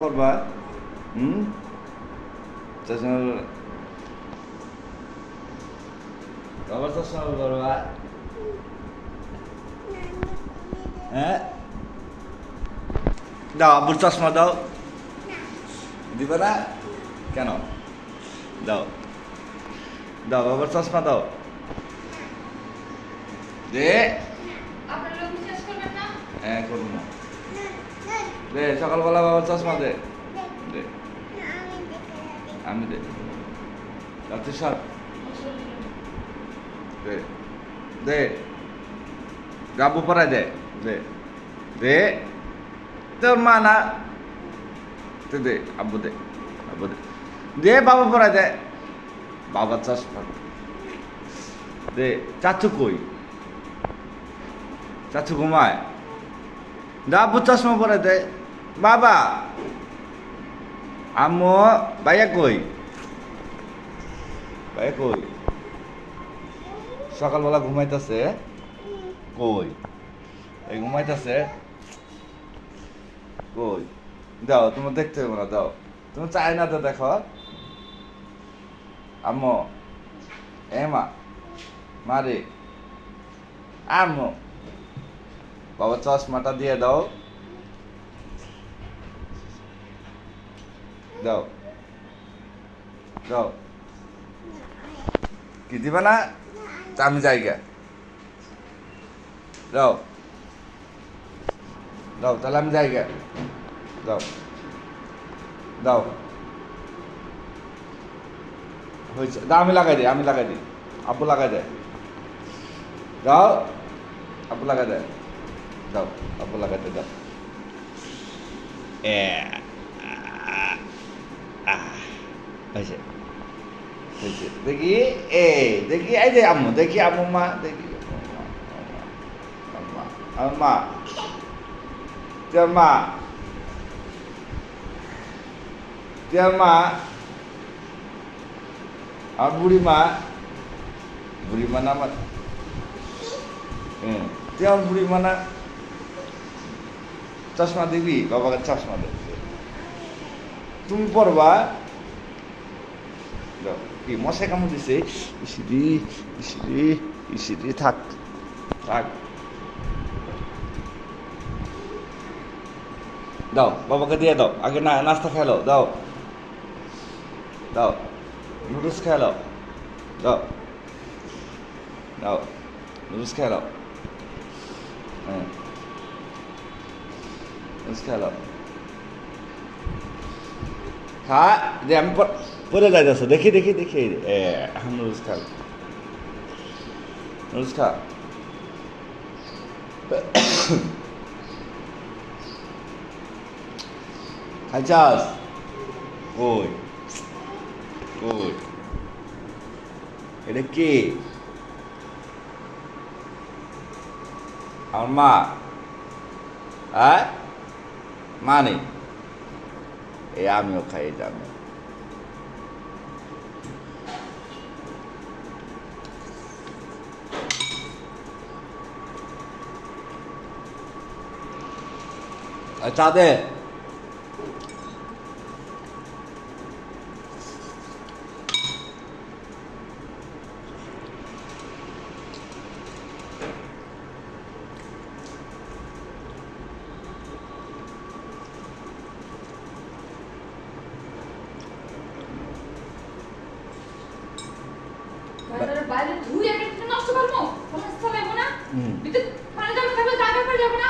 করবা হুম চশমা বাবার চশমা করবা হ্যাঁ দাও আব্বুর চশমা দাও দিবে না কেন দাও দাও বাবার চশমা দাও দে হ্যাঁ করবো না দে সকালবেলা বাবার চশমা দে দে আমি দে রাত্রি সাত দে দে আব্বু পড়ায় দে দে দে তোর মা না দে আব্বু দে আব্বু দে দে বাবা পড়ায় দে বাবার চশমা দে চাচু কই চাচু ঘুমায় দা আব্বু চশমা পরে দে বাবা আম্মু ভাইয়া কই ভাইয়া কই সকালবেলা ঘুমাইতেছে কই এই ঘুমাইতেছে কই দাও তোমার দেখতে হবে না দাও তুমি চাই না তো দেখো আম্মু মা মারে আম্মু বাবা চশমাটা দিয়ে দাও দাও দাও কি দিবে না আমি যাই গে দাও দাও তাহলে আমি যাই গে দাও দাও হয়েছে দাও আমি লাগাই দিই আব্বু লাগাই দেয় দাও আব্বু লাগাই দেয় দাও আব্বু লাগাতে দাও হয়েছে হয়েছে দেখি দেখি এই যে আম্মু দেখি আম্মু মা দেখি মা তোর মা তোর মা আর বুড়ি মা না আমার তেমন বুড়ি মা না চশমা দিবি বাবাকে চশমা দে তুমি পড়বা কি মশাই কামড় দিছে ইসিরি ইসিরি ইসিরি থাক থাক দাও বাবাকে দিয়ে দাও আগে না নাস্তা খেলো দাও দাও নুডলস খেলো দাও দাও নুডলস খেলো হ্যাঁ খেলো খা যে আমি পরে যাইতেছো দেখি দেখি দেখি এখন নুডলস খা নুডলস খা খাইছাস কই কই এটা কি আমার মা হ্যাঁ মানে এই আমিও খাই এটা আমি চা দে বাইরে ধুই একটা নষ্ট করবো সমস্যা লাগবে না ভিতরে পানি জমা থাকলে জায়গা পড়ে যাবে না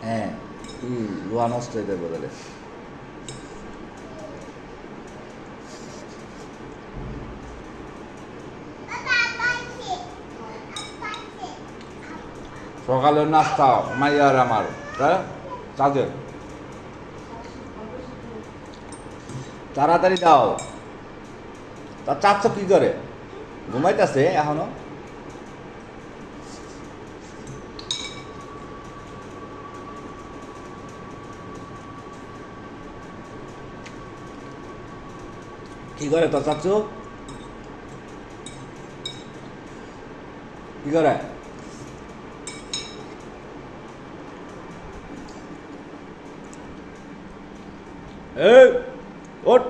হ্যাঁ লোয়া নষ্ট হয়ে যাবে বলে সকালের নাস্তা মাইয়ার আমার তাদের তাড়াতাড়ি দাও তার চাচ্ছ কি করে ঘুমাইতেছে এখনো কি করে তোর চাচ্ছ কি করে এই ওঠ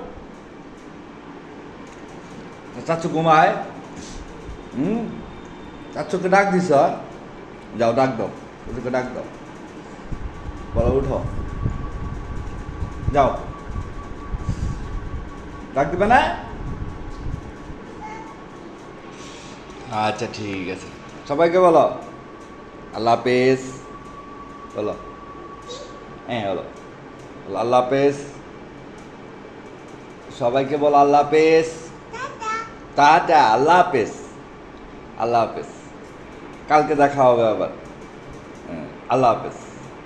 চাচু ঘুমায় চাচুকে ডাক দিছ যাও ডাক দাও চাচুকে ডাক দাও বলো উঠো যাও ডাক দিবে না আচ্ছা ঠিক আছে সবাইকে বলো আল্লাহ হাফেজ বলো হ্যাঁ বলো আল্লাহ হাফেজ সবাইকে বলো আল্লাহ হাফেজ টাটা আল্লাহ হাফেজ আল্লাহ হাফেজ কালকে দেখা হবে আবার আল্লাহ হাফেজ